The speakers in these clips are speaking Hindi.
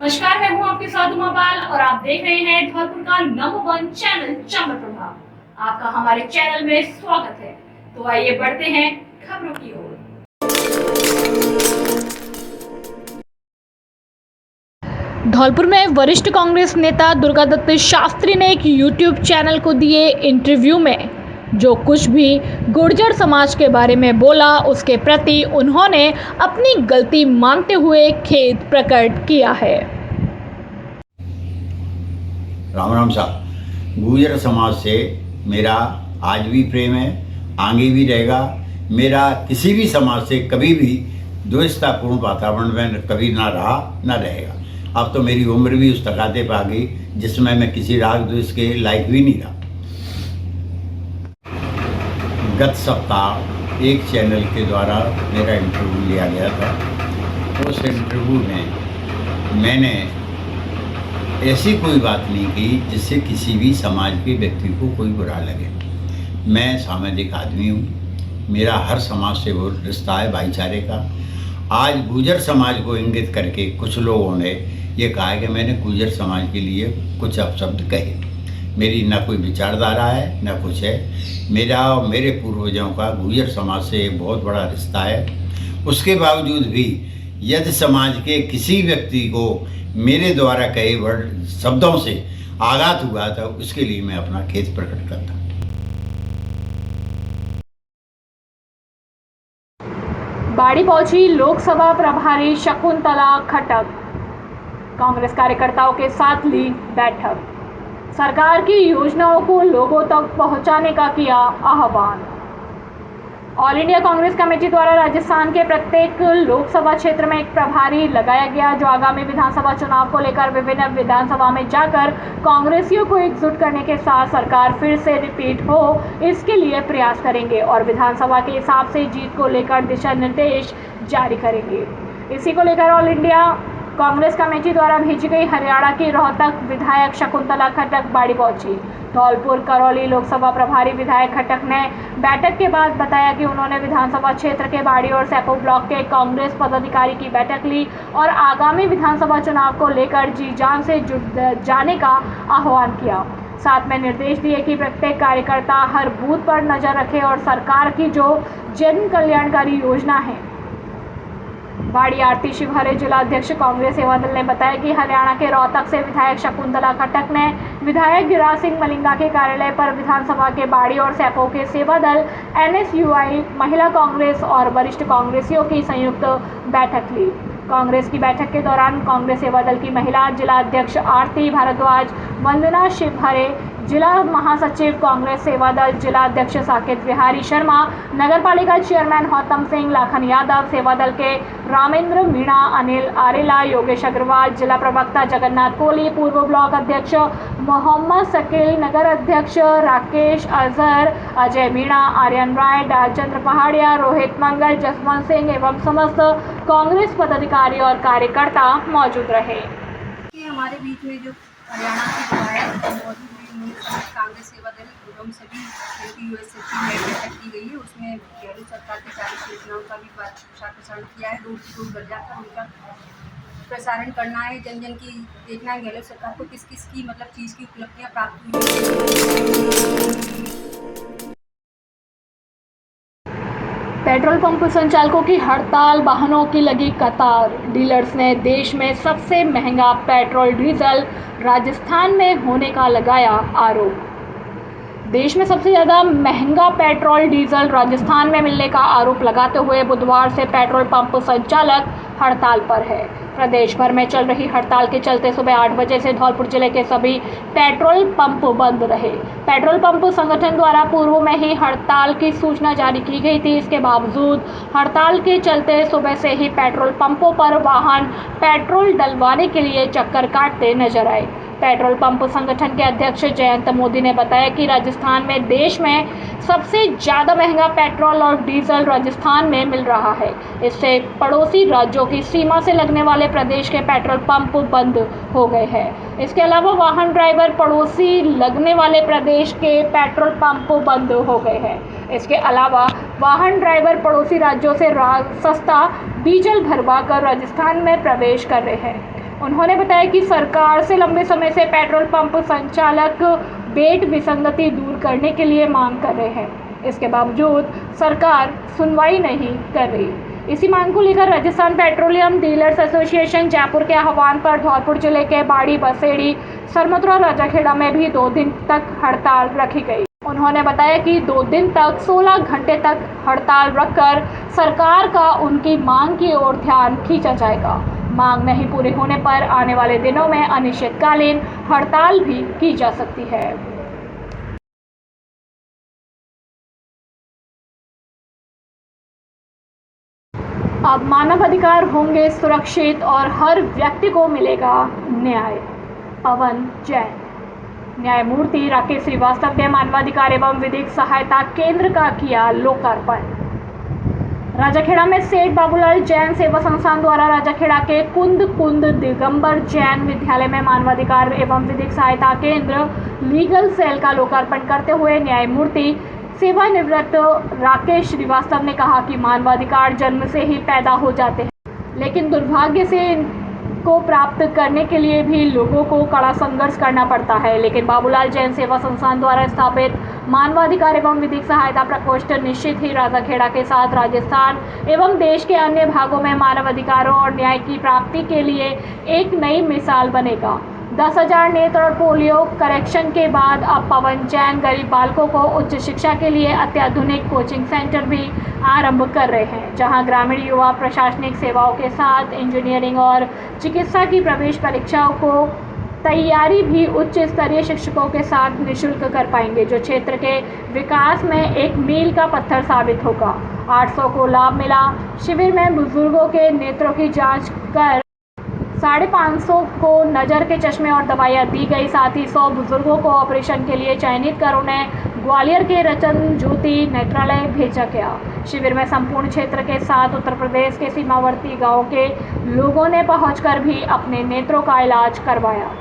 नमस्कार, मैं हूं आपके साथ उमा पाल और आप देख रहे हैं धौलपुर का नंबर 1 चैनल चंबल प्रभाव। आपका हमारे चैनल में स्वागत है। तो आइए बढ़ते हैं खबरों की ओर। धौलपुर में वरिष्ठ कांग्रेस नेता दुर्गादत्त शास्त्री ने एक यूट्यूब चैनल को दिए इंटरव्यू में जो कुछ भी गुर्जर समाज के बारे में बोला उसके प्रति उन्होंने अपनी गलती मानते हुए खेद प्रकट किया है। राम राम साहब, गुर्जर समाज से मेरा आज भी प्रेम है, आगे भी रहेगा। मेरा किसी भी समाज से कभी भी द्वेषतापूर्ण वातावरण में कभी ना रहा ना रहेगा। अब तो मेरी उम्र भी उस तकाते पर आ गई जिसमें मैं किसी राग द्वेष के लायक भी नहीं रहा। गत सप्ताह एक चैनल के द्वारा मेरा इंटरव्यू लिया गया था। उस इंटरव्यू में मैंने ऐसी कोई बात नहीं की जिससे किसी भी समाज के व्यक्ति को कोई बुरा लगे। मैं सामाजिक आदमी हूँ, मेरा हर समाज से वो रिश्ता है भाईचारे का। आज गुर्जर समाज को इंगित करके कुछ लोगों ने ये कहा है कि मैंने गुर्जर समाज के लिए कुछ अपशब्द कहे। मेरी ना कोई विचारधारा है ना कुछ है। मेरा और मेरे पूर्वजों का गुर्जर समाज से बहुत बड़ा रिश्ता है। उसके बावजूद भी यदि समाज के किसी व्यक्ति को मेरे द्वारा कहे वर्ड शब्दों से आघात हुआ था, उसके लिए मैं अपना खेद प्रकट करता हूँ। बाड़ी पहुंची लोकसभा प्रभारी शकुंतला खट्टक, कांग्रेस कार्यकर्ताओं के साथ ली बैठक, सरकार की योजनाओं को लोगों तक पहुंचाने का किया आह्वान। ऑल इंडिया कांग्रेस कमेटी द्वारा राजस्थान के प्रत्येक लोकसभा क्षेत्र में एक प्रभारी लगाया गया जो आगामी विधानसभा चुनाव को लेकर विभिन्न विधानसभा में जाकर कांग्रेसियों को एकजुट करने के साथ सरकार फिर से रिपीट हो इसके लिए प्रयास करेंगे और विधानसभा के हिसाब से जीत को लेकर दिशा निर्देश जारी करेंगे। इसी को लेकर ऑल इंडिया कांग्रेस कमेटी द्वारा भेजी गई हरियाणा की रोहतक विधायक शकुंतला खट्टक बाड़ी पहुंची। धौलपुर करौली लोकसभा प्रभारी विधायक खट्टक ने बैठक के बाद बताया कि उन्होंने विधानसभा क्षेत्र के बाड़ी और सैपो ब्लॉक के कांग्रेस पदाधिकारी की बैठक ली और आगामी विधानसभा चुनाव को लेकर जी जान से जुट जाने का आह्वान किया। साथ में निर्देश दिए कि प्रत्येक कार्यकर्ता हर बूथ पर नजर रखे और सरकार की जो जन कल्याणकारी योजना है। बाड़ी आरती शिवहरे जिला अध्यक्ष कांग्रेस सेवा दल ने बताया कि हरियाणा के रोहतक से विधायक शकुंतला खट्टक ने विधायक गिरिराज सिंह मलिंगा के कार्यालय पर विधानसभा के बाड़ी और सैपो के सेवा दल, NSUI, महिला कांग्रेस और वरिष्ठ कांग्रेसियों की संयुक्त बैठक ली। कांग्रेस की बैठक के दौरान कांग्रेस सेवा दल की महिला जिला अध्यक्ष आरती भारद्वाज, वंदना शिवहरे, जिला महासचिव कांग्रेस सेवा दल जिला अध्यक्ष साकेत बिहारी शर्मा, नगरपालिका चेयरमैन गौतम सिंह, लाखन यादव, सेवा दल के रामेंद्र मीणा, अनिल आरेला, योगेश अग्रवाल, जिला प्रवक्ता जगन्नाथ कोहली, पूर्व ब्लॉक अध्यक्ष मोहम्मद शकील, नगर अध्यक्ष राकेश अजहर, अजय मीणा, आर्यन राय, डालचंद्र पहाड़िया, रोहित मंगल, जसवंत सिंह एवं समस्त कांग्रेस पदाधिकारी और कार्यकर्ता मौजूद रहे। हमारे बीच में जो हरियाणा की विधायक मौजूद हुई कांग्रेस सेवा दल एवं सभी NTUSFP में बैठक की गई है। उसमें गहलोत सरकार की 40 योजनाओं का भी प्रचार प्रसारण किया है। डोर टू डोर घर जाकर उनका प्रसारण करना है, जन जन की देखना है गहलोत सरकार को किस किस की मतलब चीज़ की उपलब्धियाँ प्राप्त हुई। पेट्रोल पंप संचालकों की हड़ताल, वाहनों की लगी कतार। डीलर्स ने देश में सबसे महंगा पेट्रोल डीजल राजस्थान में होने का लगाया आरोप। देश में सबसे ज़्यादा महंगा पेट्रोल डीजल राजस्थान में मिलने का आरोप लगाते हुए बुधवार से पेट्रोल पंप संचालक हड़ताल पर है। प्रदेश भर में चल रही हड़ताल के चलते सुबह 8 बजे से धौलपुर जिले के सभी पेट्रोल पंप बंद रहे। पेट्रोल पंप संगठन द्वारा पूर्व में ही हड़ताल की सूचना जारी की गई थी। इसके बावजूद हड़ताल के चलते सुबह से ही पेट्रोल पंपों पर वाहन पेट्रोल डलवाने के लिए चक्कर काटते नजर आए। पेट्रोल पंप संगठन के अध्यक्ष जयंत मोदी ने बताया कि राजस्थान में देश में सबसे ज़्यादा महंगा पेट्रोल और डीजल राजस्थान में मिल रहा है। इससे पड़ोसी राज्यों की सीमा से लगने वाले प्रदेश के पेट्रोल पंप बंद हो गए हैं। इसके अलावा वाहन ड्राइवर पड़ोसी लगने वाले प्रदेश के पेट्रोल पंप बंद हो गए हैं। इसके अलावा वाहन ड्राइवर पड़ोसी राज्यों से सस्ता डीजल भरवा कर राजस्थान में प्रवेश कर रहे हैं। उन्होंने बताया कि सरकार से लंबे समय से पेट्रोल पंप संचालक बेट विसंगति दूर करने के लिए मांग कर रहे हैं। इसके बावजूद सरकार सुनवाई नहीं कर रही। इसी मांग को लेकर Rajasthan petroleum dealers association Jaipur के आह्वान पर धौलपुर जिले के बाड़ी, बसेड़ी, सरमथुरा, राजाखेड़ा में भी 2 दिन तक हड़ताल रखी गई। उन्होंने बताया कि 2 दिन तक 16 घंटे तक हड़ताल रखकर सरकार का उनकी मांग की ओर ध्यान खींचा जाएगा। मांग नहीं पूरी होने पर आने वाले दिनों में अनिश्चितकालीन हड़ताल भी की जा सकती है। अब मानवाधिकार होंगे सुरक्षित और हर व्यक्ति को मिलेगा न्याय। पवन जैन। न्यायमूर्ति राकेश श्रीवास्तव ने मानवाधिकार एवं विधिक सहायता केंद्र का किया लोकार्पण। राजाखेड़ा में सेठ बाबूलाल जैन सेवा संस्थान द्वारा राजाखेड़ा के कुंद दिगंबर जैन विद्यालय में मानवाधिकार एवं विधिक सहायता केंद्र लीगल सेल का लोकार्पण करते हुए न्यायमूर्ति सेवानिवृत्त राकेश श्रीवास्तव ने कहा कि मानवाधिकार जन्म से ही पैदा हो जाते हैं, लेकिन दुर्भाग्य से इनको प्राप्त करने के लिए भी लोगों को कड़ा संघर्ष करना पड़ता है। लेकिन बाबूलाल जैन सेवा संस्थान द्वारा स्थापित मानवाधिकार एवं विधिक सहायता प्रकोष्ठ निश्चित ही राजाखेड़ा के साथ राजस्थान एवं देश के अन्य भागों में मानवाधिकारों और न्याय की प्राप्ति के लिए एक नई मिसाल बनेगा। 10,000 नेत्र और पोलियो करेक्शन के बाद अब पवन जैन गरीब बालकों को उच्च शिक्षा के लिए अत्याधुनिक कोचिंग सेंटर भी आरंभ कर रहे हैं, जहां ग्रामीण युवा प्रशासनिक सेवाओं के साथ इंजीनियरिंग और चिकित्सा की प्रवेश परीक्षाओं को तैयारी भी उच्च स्तरीय शिक्षकों के साथ निःशुल्क कर पाएंगे, जो क्षेत्र के विकास में एक मील का पत्थर साबित होगा। 800 को लाभ मिला। शिविर में बुजुर्गों के नेत्रों की जांच कर 550 को नज़र के चश्मे और दवाइयाँ दी गई। साथ ही 100 बुजुर्गों को ऑपरेशन के लिए चयनित कर उन्हें ग्वालियर के रतन ज्योति नेत्रालय भेजा गया। शिविर में संपूर्ण क्षेत्र के साथ उत्तर प्रदेश के सीमावर्ती गांवों के लोगों ने पहुंचकर भी अपने नेत्रों का इलाज करवाया।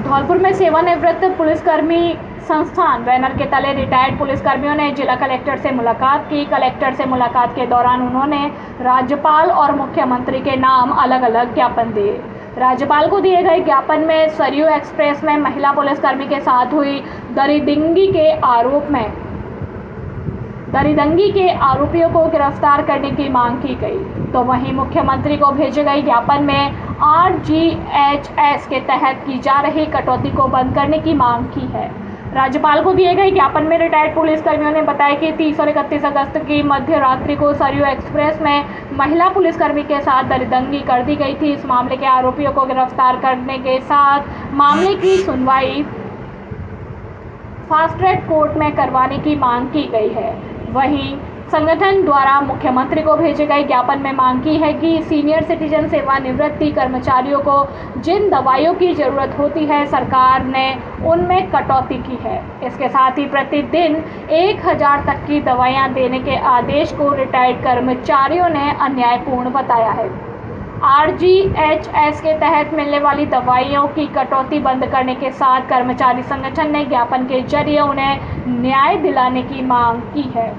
धौलपुर में सेवानिवृत्त पुलिसकर्मी संस्थान बैनर के तले रिटायर्ड पुलिसकर्मियों ने जिला कलेक्टर से मुलाकात की। कलेक्टर से मुलाकात के दौरान उन्होंने राज्यपाल और मुख्यमंत्री के नाम अलग अलग ज्ञापन दिए। राज्यपाल को दिए गए ज्ञापन में सरयू एक्सप्रेस में महिला पुलिसकर्मी के साथ हुई दरिंदगी के आरोपियों को गिरफ्तार करने की मांग की गई। तो वहीं मुख्यमंत्री को भेजे गए ज्ञापन में RGHS के तहत की जा रही कटौती को बंद करने की मांग की है। राज्यपाल को दिए गए ज्ञापन में रिटायर्ड पुलिसकर्मियों ने बताया कि 30 और 31 अगस्त की मध्य रात्रि को सरयू एक्सप्रेस में महिला पुलिसकर्मी के साथ दरिंदगी कर दी गई थी। इस मामले के आरोपियों को गिरफ्तार करने के साथ मामले की सुनवाई फास्ट ट्रैक कोर्ट में करवाने की मांग की गई है। वहीं संगठन द्वारा मुख्यमंत्री को भेजे गए ज्ञापन में मांग की है कि सीनियर सिटीजन सेवानिवृत्ति कर्मचारियों को जिन दवाइयों की जरूरत होती है, सरकार ने उनमें कटौती की है। इसके साथ ही प्रतिदिन 1000 तक की दवाइयां देने के आदेश को रिटायर्ड कर्मचारियों ने अन्यायपूर्ण बताया है। RGHS के तहत मिलने वाली दवाइयों की कटौती बंद करने के साथ कर्मचारी संगठन ने ज्ञापन के जरिए उन्हें न्याय दिलाने की मांग की है।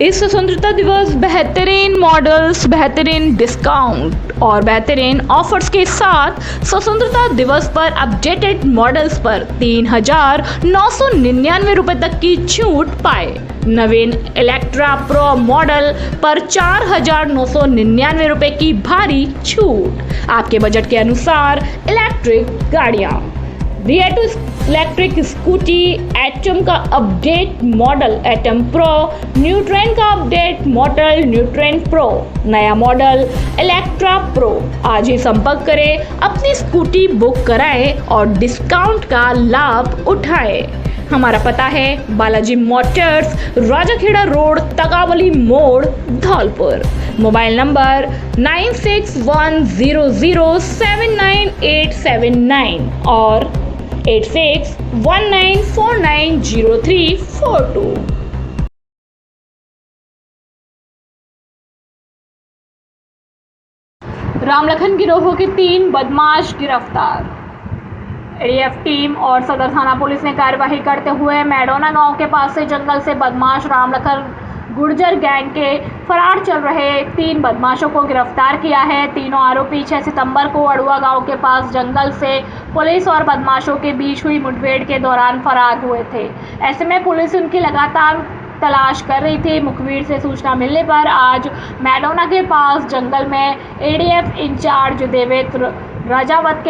इस स्वतंत्रता दिवस बेहतरीन मॉडल्स, बेहतरीन डिस्काउंट और बेहतरीन ऑफर्स के साथ स्वतंत्रता दिवस पर अपडेटेड मॉडल्स पर 3,999 रुपए तक की छूट पाए। नवीन इलेक्ट्रा प्रो मॉडल पर 4,999 रुपए की भारी छूट। आपके बजट के अनुसार इलेक्ट्रिक गाड़ियाँ। रिएटो इलेक्ट्रिक स्कूटी एटम का अपडेट मॉडल एटम प्रो, न्यूट्रेन का अपडेट मॉडल न्यूट्रेन प्रो, नया मॉडल इलेक्ट्रा प्रो। आज ही संपर्क करें, अपनी स्कूटी बुक कराएं और डिस्काउंट का लाभ उठाएं। हमारा पता है बालाजी मोटर्स, राजाखेड़ा रोड, तकावली मोड़, धौलपुर। मोबाइल नंबर 9610079879 और 8619490342। रामलखन गिरोह के 3 बदमाश गिरफ्तार। एडीएफ टीम और सदर थाना पुलिस ने कार्यवाही करते हुए मैडोना गांव के पास से जंगल से बदमाश रामलखन गुर्जर गैंग के फरार चल रहे 3 बदमाशों को गिरफ्तार किया है। तीनों आरोपी 6 सितंबर को अड़ुआ गांव के पास जंगल से पुलिस और बदमाशों के बीच हुई मुठभेड़ के दौरान फरार हुए थे। ऐसे में पुलिस उनकी लगातार तलाश कर रही थी। मुखबिर से सूचना मिलने पर आज मैडोना के पास जंगल में एडीएफ इंचार्ज देवेंद्र राजावत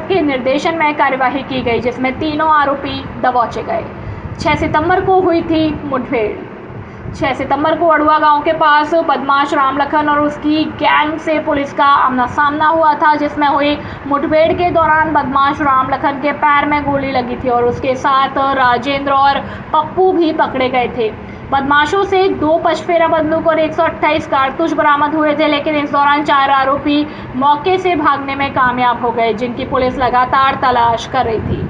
के निर्देशन में कार्यवाही की गई, जिसमें तीनों आरोपी दबोचे गए। 6 सितंबर को हुई थी मुठभेड़। 6 सितंबर को अड़ुआ गांव के पास बदमाश रामलखन और उसकी गैंग से पुलिस का आमना सामना हुआ था, जिसमें हुई मुठभेड़ के दौरान बदमाश रामलखन के पैर में गोली लगी थी और उसके साथ राजेंद्र और पप्पू भी पकड़े गए थे। बदमाशों से 2 पचफेरा बंदूक और 128 कारतूस बरामद हुए थे, लेकिन इस दौरान 4 आरोपी मौके से भागने में कामयाब हो गए, जिनकी पुलिस लगातार तलाश कर रही थी।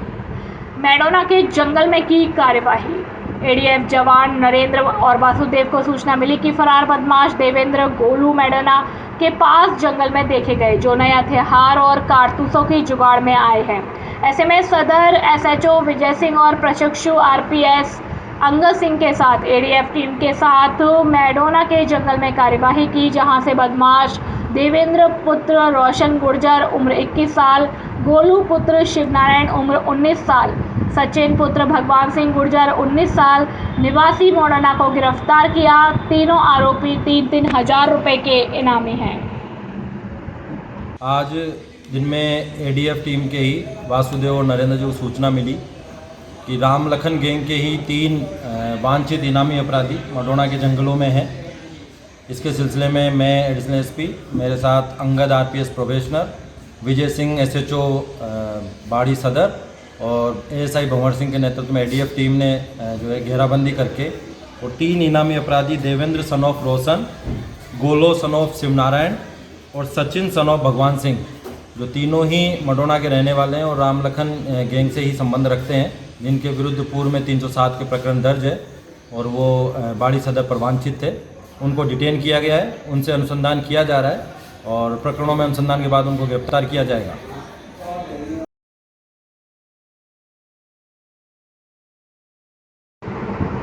मैडोना के जंगल में की कार्यवाही। एडीएफ जवान नरेंद्र और वासुदेव को सूचना मिली कि फरार बदमाश देवेंद्र गोलू मैडोना के पास जंगल में देखे गए, जो नए हथियार और कारतूसों की जुगाड़ में आए हैं। ऐसे में सदर एसएचओ विजय सिंह और प्रशिक्षु आरपीएस अंगद सिंह के साथ एडीएफ टीम के साथ मैडोना के जंगल में कार्यवाही की, जहां से बदमाश देवेंद्र पुत्र रोशन गुर्जर उम्र 21 साल, गोलू पुत्र शिवनारायण उम्र 19 साल, सचिन पुत्र भगवान सिंह गुर्जर 19 साल निवासी मैडोना को गिरफ्तार किया। तीनों आरोपी 3-3 हज़ार रुपये के इनामी हैं। आज दिन में एडीएफ टीम के ही वासुदेव और नरेंद्र जी को सूचना मिली कि रामलखन गैंग के ही 3 वांछित इनामी अपराधी मैडोना के जंगलों में हैं। इसके सिलसिले में मैं एडिशनल एसपी, मेरे साथ Angad RPS probationer, Vijay Singh SHO बाड़ी सदर और एएसआई भंवर सिंह के नेतृत्व में एडीएफ टीम ने जो है घेराबंदी करके और 3 इनामी अपराधी देवेंद्र सन ऑफ रोशन, गोलो सन ऑफ शिवनारायण और सचिन सन ऑफ भगवान सिंह, जो तीनों ही मैडोना के रहने वाले हैं और रामलखन गैंग से ही संबंध रखते हैं, जिनके विरुद्ध पूर्व में 307 के प्रकरण दर्ज है और वो बाड़ी सदर पर वांछित थे। उनको डिटेन किया गया है, उनसे अनुसंधान किया जा रहा है और प्रकरणों में अनुसंधान के बाद उनको गिरफ्तार किया जाएगा।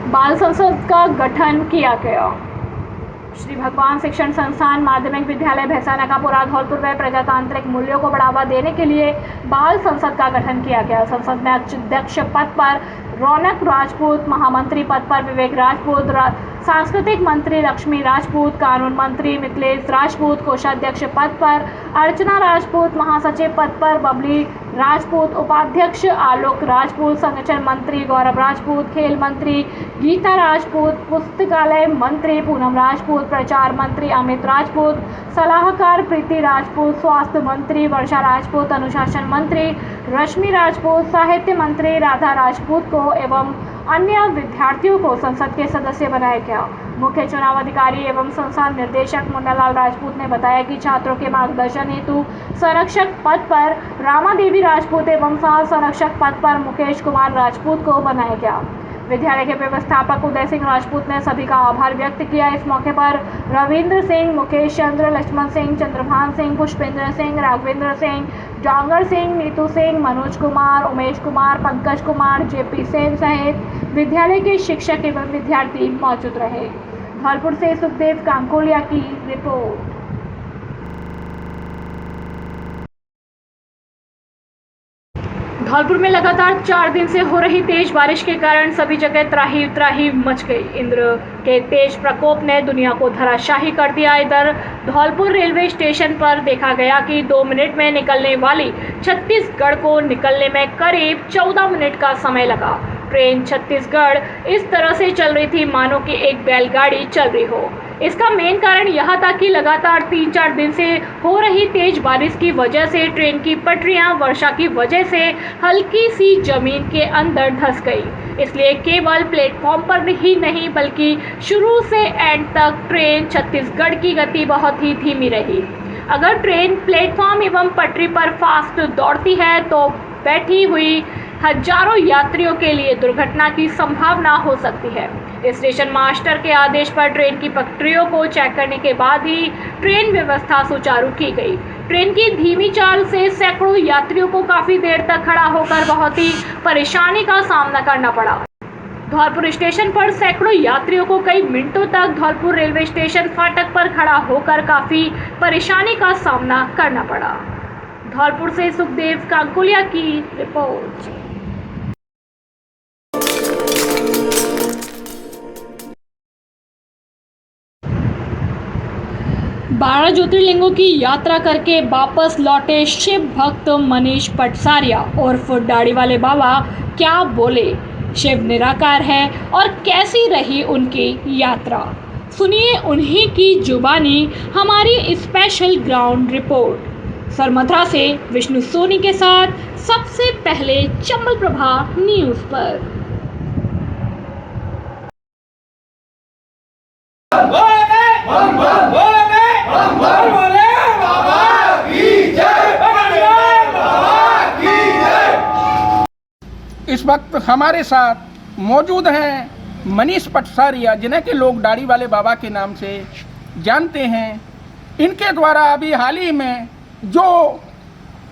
बाल संसद का गठन किया गया। श्री भगवान शिक्षण संस्थान माध्यमिक विद्यालय भैसानाकापुरा धौलपुर में प्रजातांत्रिक मूल्यों को बढ़ावा देने के लिए बाल संसद का गठन किया गया। संसद में अध्यक्ष पद पर रौनक राजपूत, महामंत्री पद पर विवेक राजपूत, सांस्कृतिक मंत्री लक्ष्मी राजपूत, कानून मंत्री मिथिलेश राजपूत, कोषाध्यक्ष पद पर अर्चना राजपूत, महासचिव पद पर बबली राजपूत, उपाध्यक्ष आलोक राजपूत, संगठन मंत्री गौरव राजपूत, खेल मंत्री गीता राजपूत, पुस्तकालय मंत्री पूनम राजपूत, प्रचार मंत्री अमित राजपूत, सलाहकार प्रीति राजपूत, स्वास्थ्य मंत्री वर्षा राजपूत, अनुशासन मंत्री रश्मि राजपूत, साहित्य मंत्री राधा राजपूत को एवं अन्य विद्यार्थियों को संसद के सदस्य बनाया गया। मुख्य चुनाव अधिकारी एवं संस्थान निर्देशक मुन्नालाल राजपूत ने बताया कि छात्रों के मार्गदर्शन हेतु संरक्षक पद पर रामा देवी राजपूत एवं सह संरक्षक पद पर मुकेश कुमार राजपूत को बनाया गया। विद्यालय के व्यवस्थापक उदय सिंह राजपूत ने सभी का आभार व्यक्त किया। इस मौके पर रविंद्र सिंह, मुकेश चंद्र, लक्ष्मण सिंह, चंद्रभान सिंह, पुष्पेंद्र सिंह, राघवेंद्र सिंह, डांगर सिंह, नीतू सिंह, मनोज कुमार, उमेश कुमार, पंकज कुमार, जेपी सेन सहित विद्यालय के शिक्षक एवं विद्यार्थी मौजूद रहे। धौलपुर से सुखदेव कांकोलिया की रिपोर्ट। धौलपुर में लगातार 4 दिन से हो रही तेज बारिश के कारण सभी जगह त्राही मच गई। इंद्र के तेज प्रकोप ने दुनिया को धराशाही कर दिया। इधर धौलपुर रेलवे स्टेशन पर देखा गया कि 2 मिनट में निकलने वाली छत्तीसगढ़ को निकलने में करीब 14 मिनट का समय लगा। ट्रेन छत्तीसगढ़ इस तरह से चल रही थी मानो कि एक बैलगाड़ी चल रही हो। इसका मेन कारण यह था कि लगातार 3-4 दिन से हो रही तेज बारिश की वजह से ट्रेन की पटरियां वर्षा की वजह से हल्की सी जमीन के अंदर धंस गई। इसलिए केवल प्लेटफॉर्म पर ही नहीं बल्कि शुरू से एंड तक ट्रेन छत्तीसगढ़ की गति बहुत ही धीमी रही। अगर ट्रेन प्लेटफॉर्म एवं पटरी पर फास्ट दौड़ती है तो बैठी हुई हजारों यात्रियों के लिए दुर्घटना की संभावना हो सकती है। स्टेशन मास्टर के आदेश पर ट्रेन की पटरियों को चेक करने के बाद ही ट्रेन व्यवस्था सुचारू की गई। ट्रेन की धीमी चाल से सैकड़ों यात्रियों को काफी देर तक खड़ा होकर बहुत ही परेशानी का सामना करना पड़ा। धौलपुर स्टेशन पर सैकड़ों यात्रियों को कई मिनटों तक धौलपुर रेलवे स्टेशन फाटक पर खड़ा होकर काफी परेशानी का सामना करना पड़ा। धौलपुर से सुखदेव कांकुलिया की रिपोर्ट। 12 ज्योतिर्लिंगों की यात्रा करके वापस लौटे शिव भक्त मनीष पटसारिया उर्फ दाढ़ी वाले बाबा क्या बोले, शिव निराकार है और कैसी रही उनकी यात्रा, सुनिए उन्हीं की जुबानी हमारी स्पेशल ग्राउंड रिपोर्ट। सरमथुरा से विष्णु सोनी के साथ सबसे पहले चंबल प्रभा न्यूज़ पर। इस वक्त हमारे साथ मौजूद हैं मनीष पटसारिया, जिन्हें के लोग दाढ़ी वाले बाबा के नाम से जानते हैं। इनके द्वारा अभी हाल ही में जो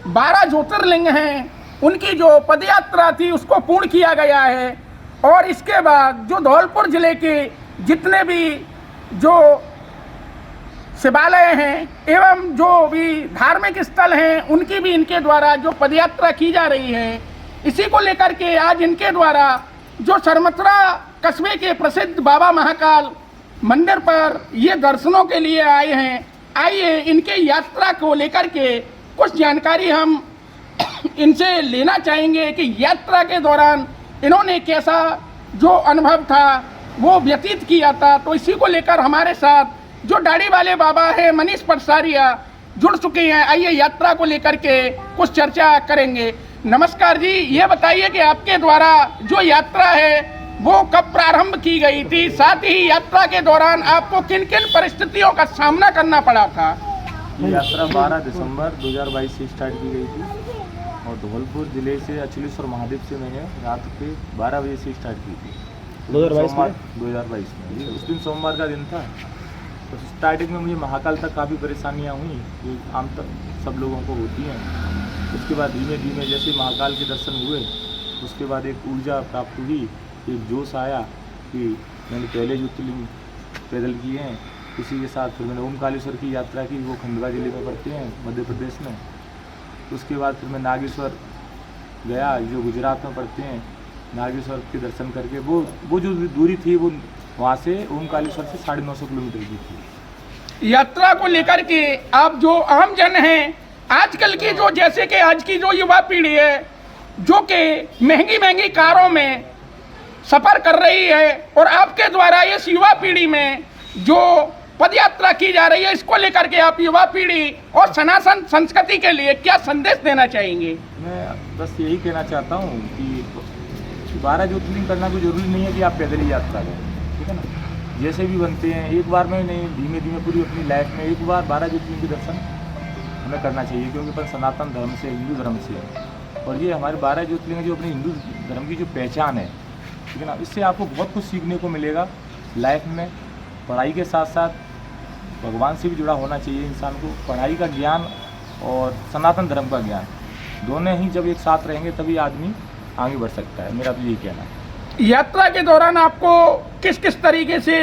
12 ज्योतिर्लिंग हैं उनकी जो पदयात्रा थी उसको पूर्ण किया गया है। और इसके बाद जो धौलपुर जिले के जितने भी जो शिवालय हैं एवं जो भी धार्मिक स्थल हैं उनकी भी इनके द्वारा जो पदयात्रा की जा रही है, इसी को लेकर के आज इनके द्वारा जो सरमथुरा कस्बे के प्रसिद्ध बाबा महाकाल मंदिर पर ये दर्शनों के लिए आए हैं। आइए इनके यात्रा को लेकर के कुछ जानकारी हम इनसे लेना चाहेंगे कि यात्रा के दौरान इन्होंने कैसा जो अनुभव था वो व्यतीत किया था। तो इसी को लेकर हमारे साथ जो दाढ़ी वाले बाबा है मनीष पटसारिया जुड़ चुके हैं। आइए यात्रा को लेकर के कुछ चर्चा करेंगे। नमस्कार जी, ये बताइए कि आपके द्वारा जो यात्रा है वो कब प्रारंभ की गई थी, साथ ही यात्रा के दौरान आपको किन किन परिस्थितियों का सामना करना पड़ा था? ये यात्रा 12 दिसंबर 2022 से स्टार्ट की गई थी और धौलपुर जिले से अचलेश्वर महादेव से मैंने रात के 12 बजे से स्टार्ट की थी 2022 में। उस दिन सोमवार का दिन था। तो स्टार्टिंग में मुझे महाकाल तक काफ़ी परेशानियाँ हुई जो आम तक सब लोगों को होती हैं। उसके बाद धीमे धीमे जैसे महाकाल के दर्शन हुए उसके बाद एक ऊर्जा प्राप्त हुई, एक जोश आया कि मैंने पहले ज्योतिर्लिंग पैदल किए हैं। इसी के साथ फिर मैंने ओमकालेश्वर की यात्रा की, वो खंडवा जिले में पड़ते हैं मध्य प्रदेश में। उसके बाद फिर मैं नागेश्वर गया जो गुजरात में पड़ते हैं। नागेश्वर के दर्शन करके वो जो दूरी थी वो वहाँ से ओमकालेश्वर से 950 किलोमीटर की थी। यात्रा को लेकर के आप जो आम जन हैं आजकल की जो जैसे कि आज की जो युवा पीढ़ी है जो कि महंगी महंगी कारों में सफ़र कर रही है और आपके द्वारा इस युवा पीढ़ी में जो पदयात्रा की जा रही है इसको लेकर के आप युवा पीढ़ी और सनातन संस्कृति के लिए क्या संदेश देना चाहेंगे? मैं बस यही कहना चाहता हूँ कि 12 ज्योतिर्लिंग करना कोई ज़रूरी नहीं है कि आप पैदल ही यात्रा करें, ठीक है ना। जैसे भी बनते हैं एक बार में नहीं, धीमे धीमे पूरी अपनी लाइफ में एक बार 12 ज्योतिर्लिंग के दर्शन हमें करना चाहिए, क्योंकि अपन सनातन धर्म से, हिंदू धर्म से है और ये हमारे 12 ज्योतिर्लिंग जो अपने हिंदू धर्म की जो पहचान है, ठीक है ना। इससे आपको बहुत कुछ सीखने को मिलेगा लाइफ में। पढ़ाई के साथ साथ भगवान से भी जुड़ा होना चाहिए इंसान को। पढ़ाई का ज्ञान और सनातन धर्म का ज्ञान दोनों ही जब एक साथ रहेंगे तभी आदमी आगे बढ़ सकता है, मेरा तो यही कहना है। यात्रा के दौरान आपको किस किस तरीके से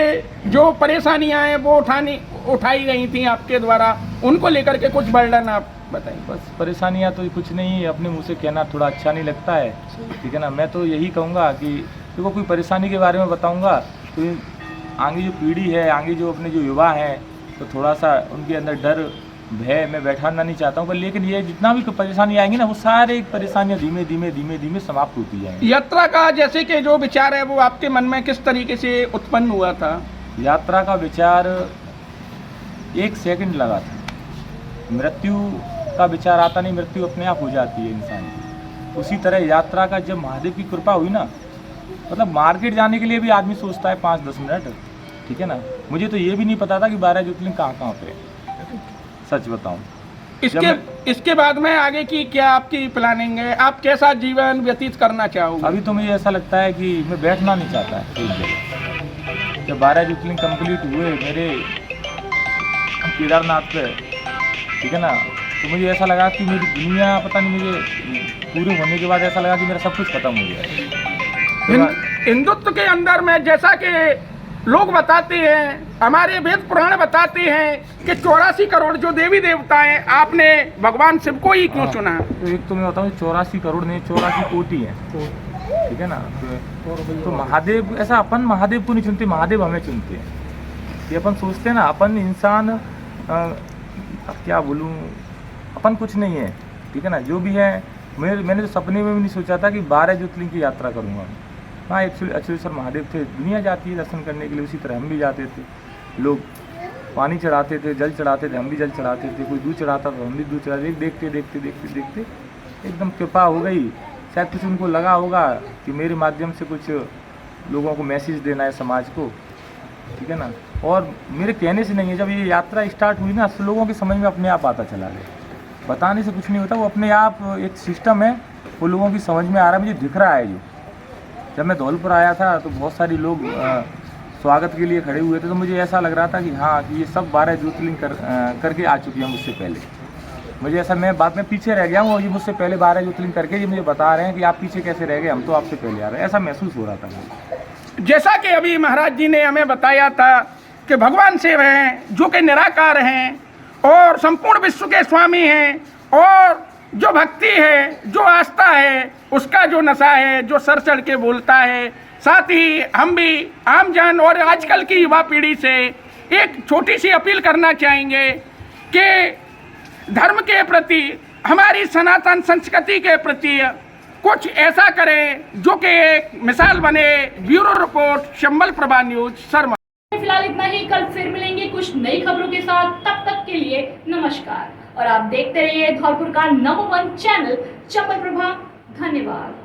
जो परेशानियां हैं वो उठाई गई थी आपके द्वारा, उनको लेकर के कुछ वर्णन आप बताइए। बस परेशानियां तो कुछ नहीं है, अपने मुंह से कहना थोड़ा अच्छा नहीं लगता है, ठीक है ना। मैं तो यही कहूँगा कि देखो कोई परेशानी के बारे में बताऊँगा तो आगे जो पीढ़ी है, आगे जो अपने जो युवा हैं, तो थोड़ा सा उनके अंदर डर भय मैं बैठाना नहीं चाहता हूँ। पर लेकिन ये जितना भी परेशानी आएंगी ना वो सारे परेशानियाँ धीमे धीमे धीमे धीमे समाप्त होती जाएंगी। यात्रा का जैसे कि जो विचार है वो आपके मन में किस तरीके से उत्पन्न हुआ था? यात्रा का विचार 1 सेकंड लगा था। मृत्यु का विचार आता नहीं, मृत्यु अपने आप हो जाती है इंसान की। उसी तरह यात्रा का जब महादेव की कृपा हुई ना, मतलब मार्केट जाने के लिए भी आदमी सोचता है 5-10 मिनट, ठीक है ना। मुझे तो ये भी नहीं पता था कि 12 ज्योतिर्लिंग कहाँ पे, सच बताऊं। इसके बाद में आगे की क्या आपकी प्लानिंग है? आप कैसा जीवन व्यतीत करना चाहोगे? अभी तो मुझे ऐसा लगता है कि मैं बैठना नहीं चाहता है एक जगह। जब 12 ज्योतिर्लिंग कंप्लीट हुए मेरे केदारनाथ पे, ठीक है ना, तो मुझे ऐसा लगा कि मेरी दुनिया पता नहीं, मुझे पूरे होने के बाद ऐसा लगा कि मेरा सब कुछ खत्म हो गया। हिंदुत्व के अंदर में जैसा कि लोग बताते हैं, हमारे वेद पुराण बताते हैं कि 84 करोड़ जो देवी देवता हैं, आपने भगवान शिव को ही क्यों चुना? तो एक तो मैं बताऊँ 84 करोड़ नहीं, 84 कोटि है, ठीक है ना। तो महादेव, ऐसा अपन महादेव को नहीं चुनते, महादेव हमें चुनते हैं। ये अपन सोचते हैं ना, अपन इंसान क्या बोलूँ, अपन कुछ नहीं है, ठीक है ना। जो भी है, मैंने तो सपने में भी नहीं सोचा था कि 12 ज्योतिर्लिंग की यात्रा करूँगा। हाँ, एक्चुअली अचलेश्वर महादेव थे, दुनिया जाती है दर्शन करने के लिए, उसी तरह हम भी जाते थे। लोग पानी चढ़ाते थे, जल चढ़ाते थे, हम भी जल चढ़ाते थे, कोई दूध चढ़ाता था, हम भी दूध चढ़ाते। देखते देखते देखते देखते एकदम कृपा हो गई। शायद कुछ उनको लगा होगा कि मेरे माध्यम से कुछ लोगों को मैसेज देना है समाज को, ठीक है ना। और मेरे कहने से नहीं है, जब ये यात्रा स्टार्ट हुई ना, तो लोगों के समझ में अपने आप आता चला गया। बताने से कुछ नहीं होता, वो अपने आप एक सिस्टम है, वो लोगों की समझ में आ रहा है, मुझे दिख रहा है। जो जब मैं धौलपुर आया था तो बहुत सारे लोग स्वागत के लिए खड़े हुए थे, तो मुझे ऐसा लग रहा था कि हाँ, कि ये सब 12 ज्योतिर्लिंग करके आ चुके हैं मुझसे पहले। मुझे ऐसा, मैं बाद में पीछे रह गया हूँ, और ये मुझसे पहले 12 ज्योतिर्लिंग करके ये मुझे बता रहे हैं कि आप पीछे कैसे रह गए, हम तो आपसे पहले आ रहे हैं। ऐसा महसूस हो रहा था मुझे। जैसा कि अभी महाराज जी ने हमें बताया था कि भगवान शिव हैं, जो कि निराकार हैं और संपूर्ण विश्व के स्वामी हैं, और जो भक्ति है, जो आस्था है, उसका जो नशा है, जो सर चढ़ के बोलता है। साथ ही हम भी आमजन और आजकल की युवा पीढ़ी से एक छोटी सी अपील करना चाहेंगे कि धर्म के प्रति, हमारी सनातन संस्कृति के प्रति कुछ ऐसा करें जो कि एक मिसाल बने। Bureau report, Chambal Prabha news, Sharma. फिलहाल इतना ही, कल फिर मिलेंगे कुछ नई खबरों के साथ। तब तक के लिए नमस्कार, और आप देखते रहिए धौलपुर का नंबर 1 चैनल चंबल प्रभा। धन्यवाद।